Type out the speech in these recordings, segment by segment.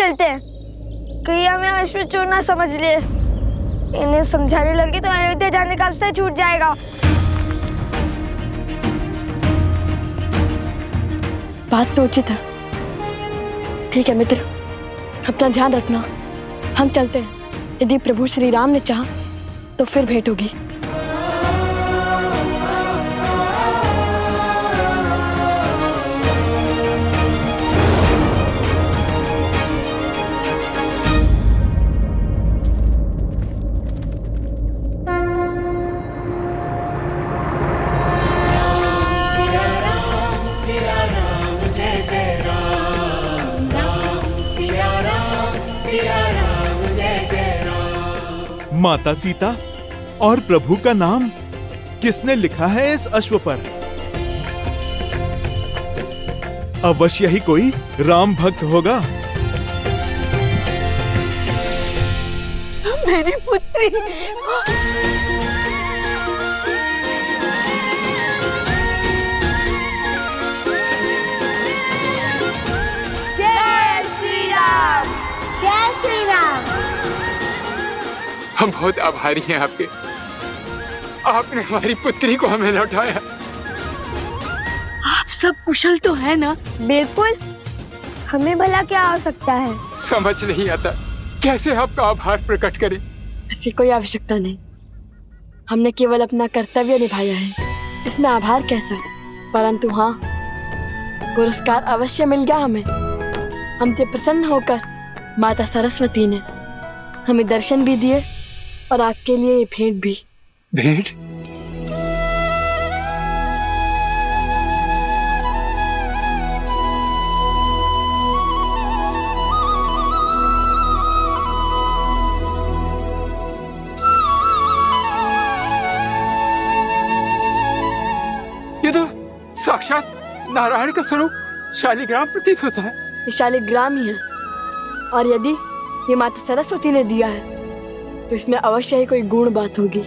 चलते हैं, कहीं हमें अश्व चोर ना समझ लिए। इन्हें समझाने लगे तो अयोध्या जाने का अवसर छूट जाएगा। बात तो उचित है। ठीक है मित्र, अपना ध्यान रखना। हम चलते हैं। यदि प्रभु श्री राम ने चाहा तो फिर भेंट होगी। माता सीता और प्रभु का नाम किसने लिखा है इस अश्व पर? अवश्य ही कोई राम भक्त होगा। मेरी पुत्री। जय श्री राम, जय श्री राम। हम बहुत आभारी हैं आपके। आपने हमारी पुत्री को हमें लौटाया। आप सब कुशल तो है ना? बिल्कुल, हमें भला क्या हो सकता है। समझ नहीं आता कैसे आपका आभार प्रकट करें। ऐसी कोई आवश्यकता नहीं। हमने केवल अपना कर्तव्य निभाया है, इसमें आभार कैसा? परंतु हाँ, पुरस्कार अवश्य मिल गया हमें। हमसे प्रसन्न होकर माता सरस्वती ने हमें दर्शन भी दिए और आपके लिए ये भेंट भी। भेंट? ये तो साक्षात नारायण का स्वरूप शालिग्राम प्रतीत होता है। ये शालिग्राम ही है, और यदि ये माता सरस्वती ने दिया है तो इसमें अवश्य ही कोई गुण बात होगी।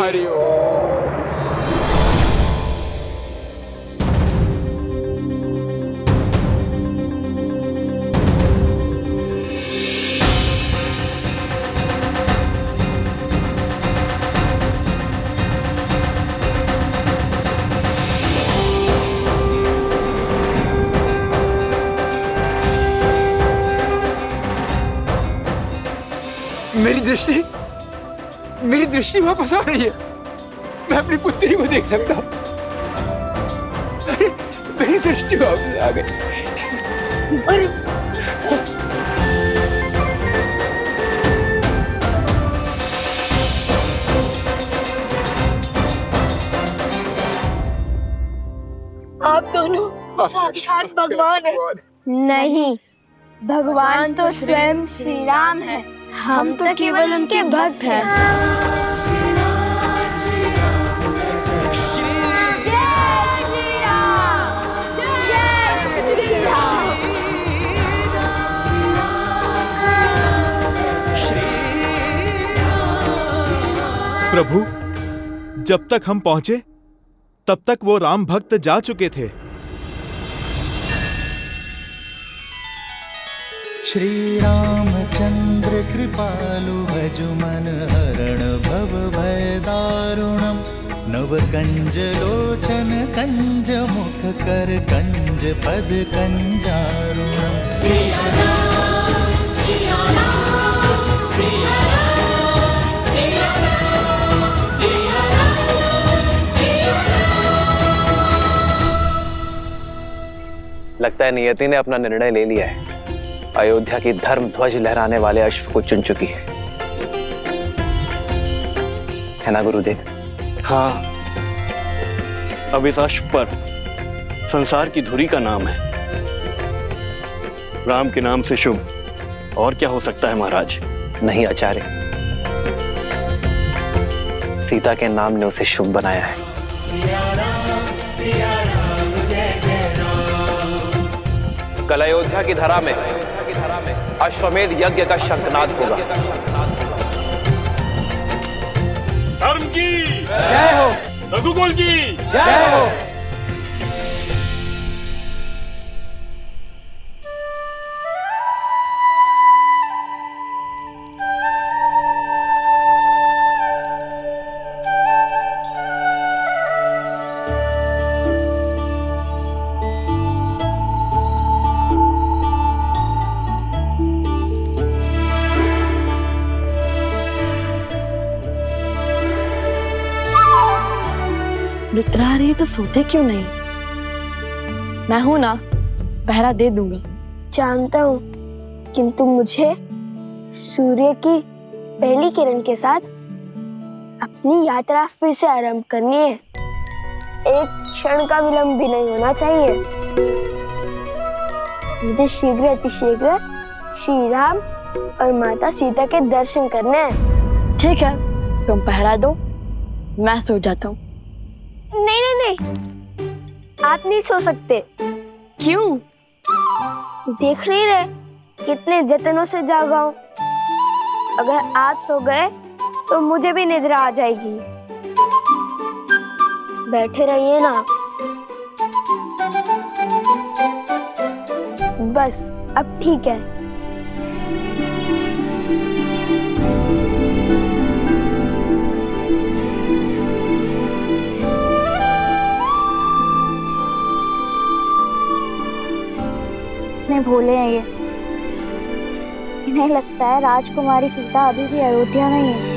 हरि ओम। मेरी दृष्टि वापस आ रही है। मैं अपनी पुत्री को देख सकता हूँ। मेरी दृष्टि वापस आ गई। आप दोनों साक्षात भगवान हैं। नहीं, भगवान तो स्वयं श्री राम है। हम तो केवल उनके भक्त हैं। प्रभु, जब तक हम पहुंचे तब तक वो राम भक्त जा चुके थे। श्री रामचंद्र कृपालु भज मन हरण भव भय दारुणम नव कंज लोचन कंज मुख कर कंज पद कंजारुणम। सिया राम, सिया राम, सिया राम, सिया राम, सिया राम, सिया राम। लगता है नियति ने अपना निर्णय ले लिया है। अयोध्या की धर्म ध्वज लहराने वाले अश्व को चुन चुकी है ना गुरुदेव? हाँ, अब इस अश्व पर संसार की धुरी का नाम है। राम के नाम से शुभ और क्या हो सकता है महाराज? नहीं आचार्य, सीता के नाम ने उसे शुभ बनाया है। कल अयोध्या की धरा में अश्वमेध यज्ञ का शंखनाद होगा। धर्म की जय हो। रघुकुल की जय हो। निकला रही तो सोते क्यों नहीं? मैं हूं ना, पहरा दे दूंगा। जानता हूँ, किंतु मुझे सूर्य की पहली किरण के साथ अपनी यात्रा फिर से आरंभ करनी है। एक क्षण का विलंब भी नहीं होना चाहिए। मुझे शीघ्र अतिशीघ्र श्री राम और माता सीता के दर्शन करने हैं। ठीक है, तुम पहरा दो, मैं सो जाता हूँ। नहीं नहीं नहीं, आप नहीं सो सकते। क्यों? देख नहीं रहे कितने जतनों से जागा हूं। अगर आप सो गए तो मुझे भी निद्रा आ जाएगी। बैठे रहिए ना। बस अब ठीक है। कितने भोले हैं ये। इन्हें लगता है राजकुमारी सीता अभी भी अयोध्या में ही है।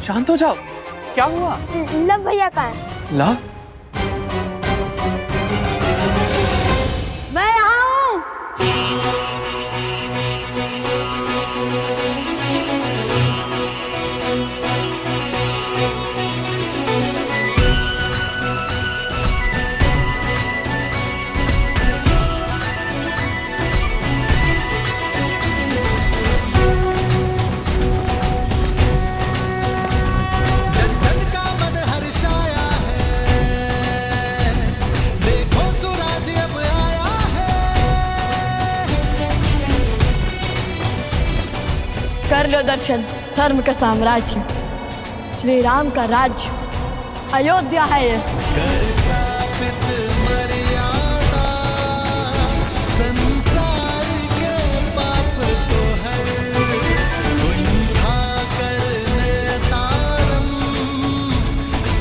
शांत हो जाओ, क्या हुआ? लव भैया कहाँ है? लव? मैं यहाँ हूँ। कर लो दर्शन धर्म का साम्राज्य, श्री राम का राज्य अयोध्या है ये। संसार के पाप को हर उठा करने तारम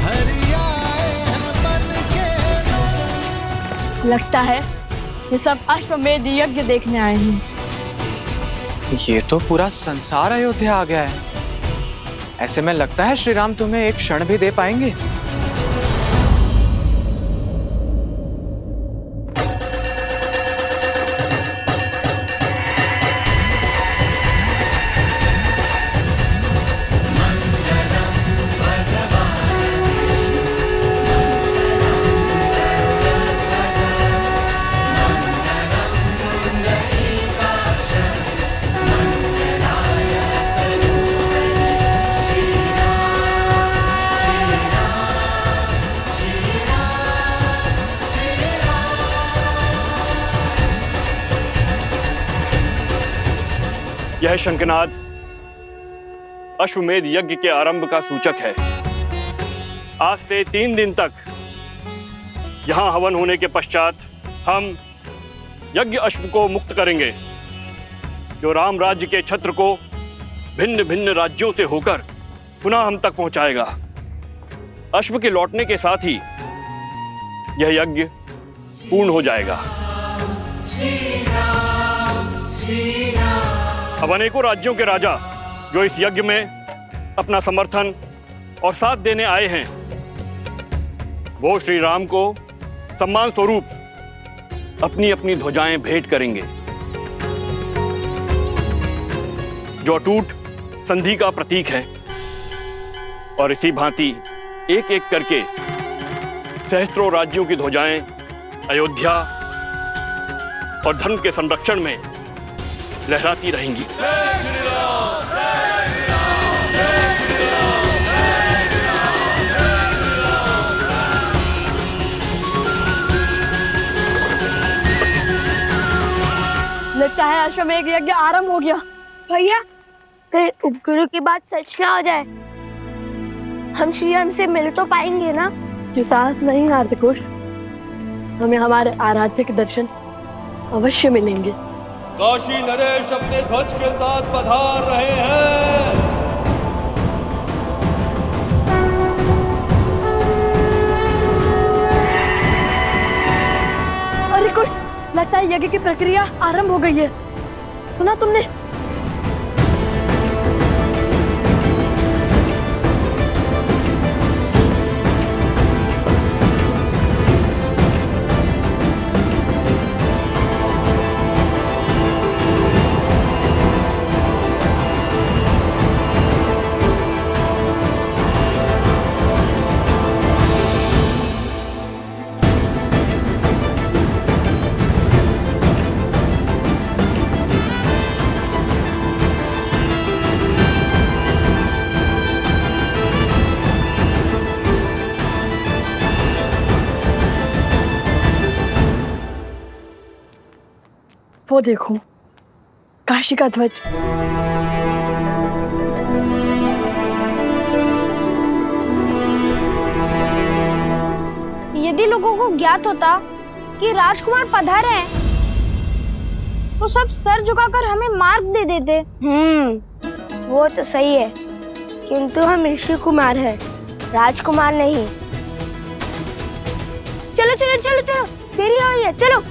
हरियाए हैं बन के नर। लगता है ये सब अश्वमेध यज्ञ देखने आए हैं। ये तो पूरा संसार अयोध्या आ गया है। ऐसे में लगता है श्री राम तुम्हें एक क्षण भी दे पाएंगे। यह शंखनाद अश्वमेध यज्ञ के आरंभ का सूचक है। आज से 3 दिन तक यहां हवन होने के पश्चात हम यज्ञ अश्व को मुक्त करेंगे, जो राम राज्य के छत्र को भिन्न भिन्न राज्यों से होकर पुनः हम तक पहुंचाएगा। अश्व के लौटने के साथ ही यह यज्ञ पूर्ण हो जाएगा। अब अनेकों राज्यों के राजा जो इस यज्ञ में अपना समर्थन और साथ देने आए हैं, वो श्री राम को सम्मान स्वरूप अपनी अपनी ध्वजाएं भेंट करेंगे, जो अटूट संधि का प्रतीक है। और इसी भांति एक एक करके सहस्त्रों राज्यों की ध्वजाएं अयोध्या और धर्म के संरक्षण में लहराती रहेंगी। लगता है अश्वमेध यज्ञ आरंभ हो गया। भैया कहीं उपगुरु की बात सच ना हो जाए, हम श्री राम से मिल तो पाएंगे ना? जो साहस नहीं हारते कुश, हमें हमारे आराध्य के दर्शन अवश्य मिलेंगे। काशी नरेश अपने ध्वज के साथ पधार रहे हैं। अरे कुश, लगता है यज्ञ की प्रक्रिया आरंभ हो गई है। सुना तुमने? वो देखो, काशी का ध्वज। यदि लोगों को ज्ञात होता कि राजकुमार पधारे हैं, तो सब सर झुकाकर हमें मार्ग दे देते। वो तो सही है, किंतु हम ऋषि कुमार हैं, राजकुमार नहीं। चलो चलो चलो चलो, देरी हो रही है, चलो।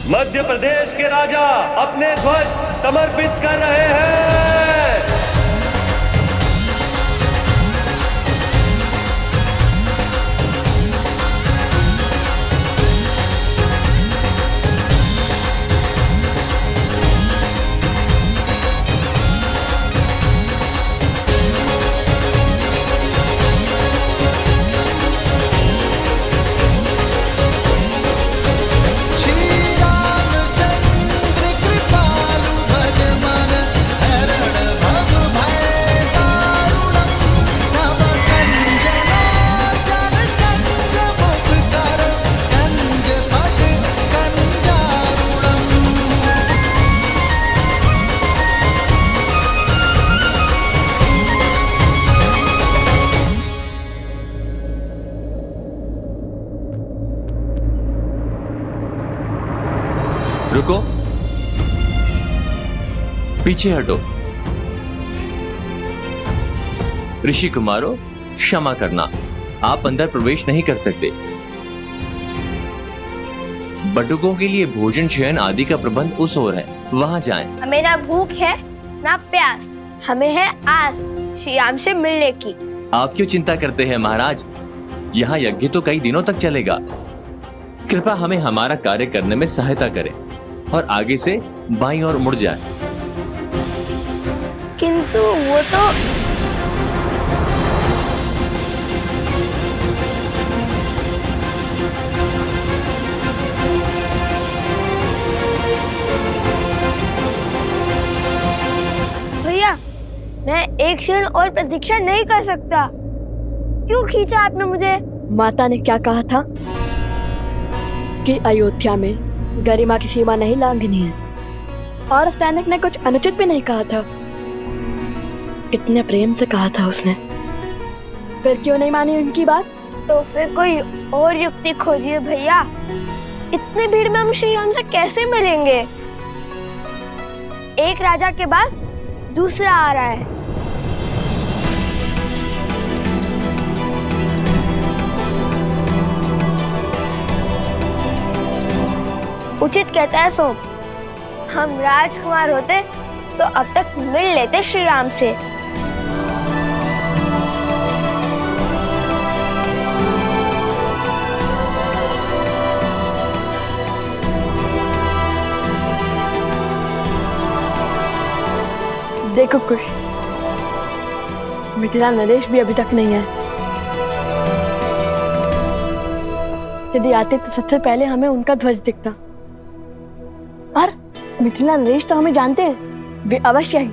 मध्य प्रदेश के राजा अपने ध्वज समर्पित कर रहे हैं। रुको, पीछे हटो। ऋषि कुमारों, क्षमा करना, आप अंदर प्रवेश नहीं कर सकते। बटुकों के लिए भोजन शयन आदि का प्रबंध उस ओर है, वहां जाएं। हमें ना भूख है ना प्यास, हमें है आस श्री राम से मिलने की। आप क्यों चिंता करते हैं महाराज? यहाँ यज्ञ तो कई दिनों तक चलेगा। कृपया हमें हमारा कार्य करने में सहायता करें और आगे से बाईं ओर मुड़ जाए। किंतु वो तो भैया, मैं एक क्षण और प्रतीक्षा नहीं कर सकता। क्यों खींचा आपने मुझे? माता ने क्या कहा था कि अयोध्या में गरिमा की सीमा नहीं लांघनी है, और सैनिक ने कुछ अनुचित भी नहीं कहा था। कितने प्रेम से कहा था उसने, फिर क्यों नहीं मानी उनकी बात? तो फिर कोई और युक्ति खोजिए भैया। इतनी भीड़ में हम श्री राम से कैसे मिलेंगे? एक राजा के बाद दूसरा आ रहा है। उचित कहता है सोम, हम राजकुमार होते तो अब तक मिल लेते श्री राम से। देखो कुश, मिथिला नरेश भी अभी तक नहीं है। यदि आते तो सबसे पहले हमें उनका ध्वज दिखता। और मिथिला नरेश तो हमें जानते हैं, वे अवश्य ही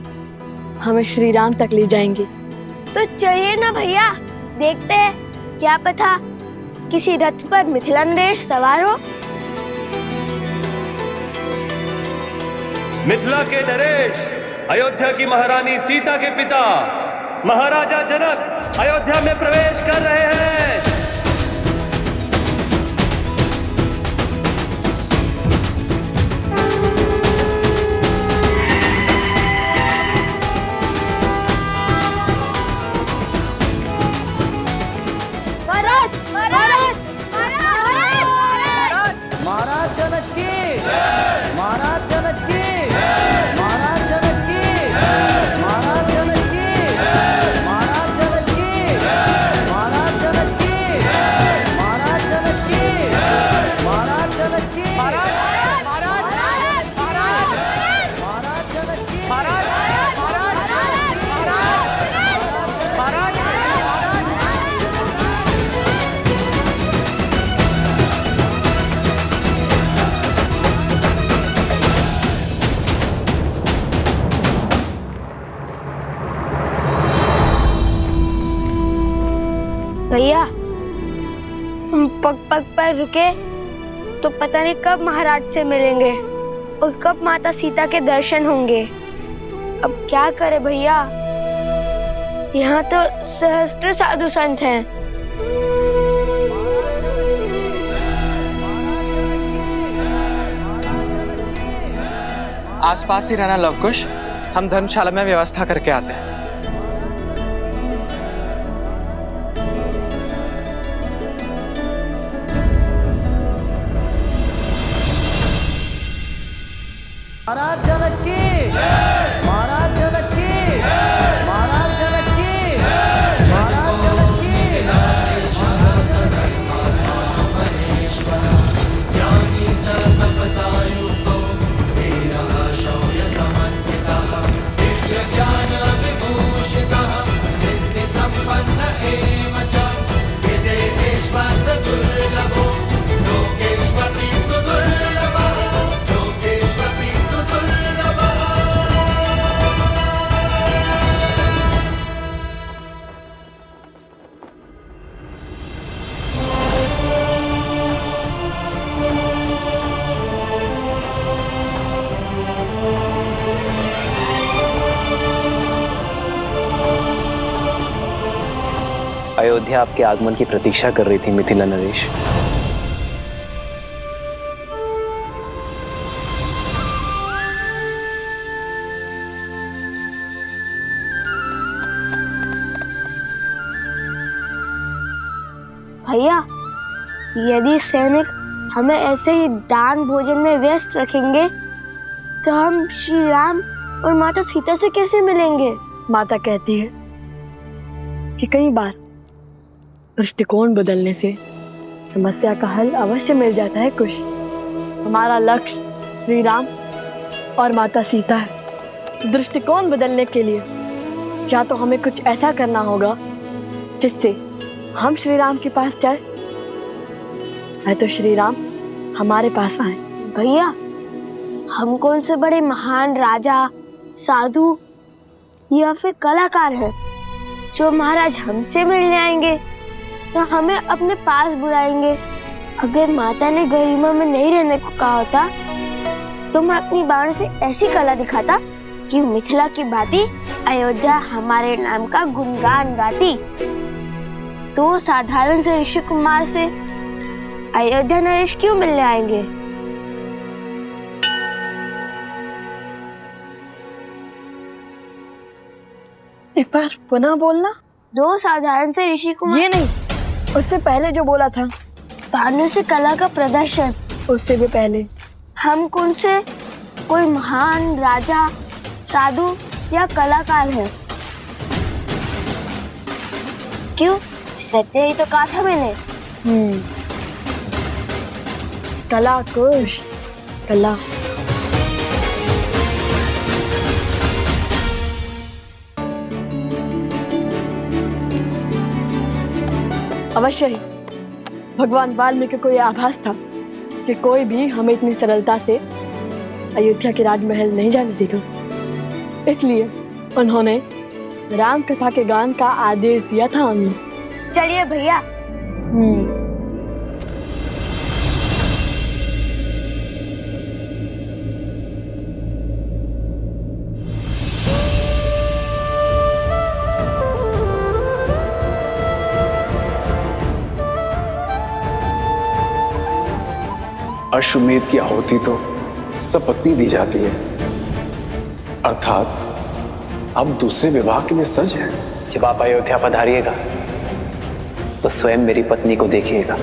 हमें श्री राम तक ले जाएंगे। तो चलिए ना भैया, देखते हैं, क्या पता किसी रथ पर मिथिला नरेश सवार हो। मिथिला के नरेश अयोध्या की महारानी सीता के पिता महाराजा जनक अयोध्या में प्रवेश कर रहे हैं। महाराज जनक की, महाराज जनक की, महाराज जनक की, महाराज जनक की, महाराज जनक की, महाराज जनक की, महाराज जनक की, महाराज जनक की, महाराज जनक की, भैया, हम पग पग पर रुके तो पता नहीं कब महाराज से मिलेंगे और कब माता सीता के दर्शन होंगे। अब क्या करे भैया, यहाँ तो सहस्त्र साधु संत हैं। आसपास ही रहना लवकुश, हम धर्मशाला में व्यवस्था करके आते हैं। महाराज जनक की, महाराज जनक की, महाराज जनक की, महाराज जनक की। अयोध्या आपके आगमन की प्रतीक्षा कर रही थी मिथिला नरेश। भैया, यदि सैनिक हमें ऐसे ही दान भोजन में व्यस्त रखेंगे तो हम श्री राम और माता सीता से कैसे मिलेंगे? माता कहती है कि कई बार दृष्टिकोण बदलने से समस्या का हल अवश्य मिल जाता है कुश। हमारा लक्ष्य श्री राम और माता सीता है। दृष्टिकोण बदलने के लिए या तो हमें कुछ ऐसा करना होगा जिससे हम श्री राम के पास जाए, या तो श्री राम हमारे पास आए। भैया, हम कौन से बड़े महान राजा, साधु या फिर कलाकार हैं जो महाराज हमसे मिलने आएंगे या हमें अपने पास बुलाएंगे? अगर माता ने गरिमा में नहीं रहने को कहा होता तो मैं अपनी बाण से ऐसी कला दिखाता कि मिथिला की भांति अयोध्या हमारे नाम का गुणगान गाती। तो साधारण से ऋषि कुमार से अयोध्या नरेश क्यों मिलने आएंगे? एक बार पुनः बोलना। दो साधारण से ऋषि कुमार? ये नहीं, उससे पहले जो बोला था। भानु से कला का प्रदर्शन? उससे भी पहले। हम कौन से कोई महान राजा, साधु या कलाकार हैं? क्यों? सत्य ही तो कहा था मैंने। कला कुश, कला। अवश्य ही भगवान वाल्मीकि को यह आभास था कि कोई भी हमें इतनी सरलता से अयोध्या के राजमहल नहीं जाने देगा। इसलिए उन्होंने राम कथा के गान का आदेश दिया था हमें। चलिए भैया। अश्वमेध की आहुति तो सपत्नी दी जाती है, अर्थात अब दूसरे विवाह के लिए सज है। जब आप अयोध्या पधारिएगा तो स्वयं मेरी पत्नी को देखिएगा।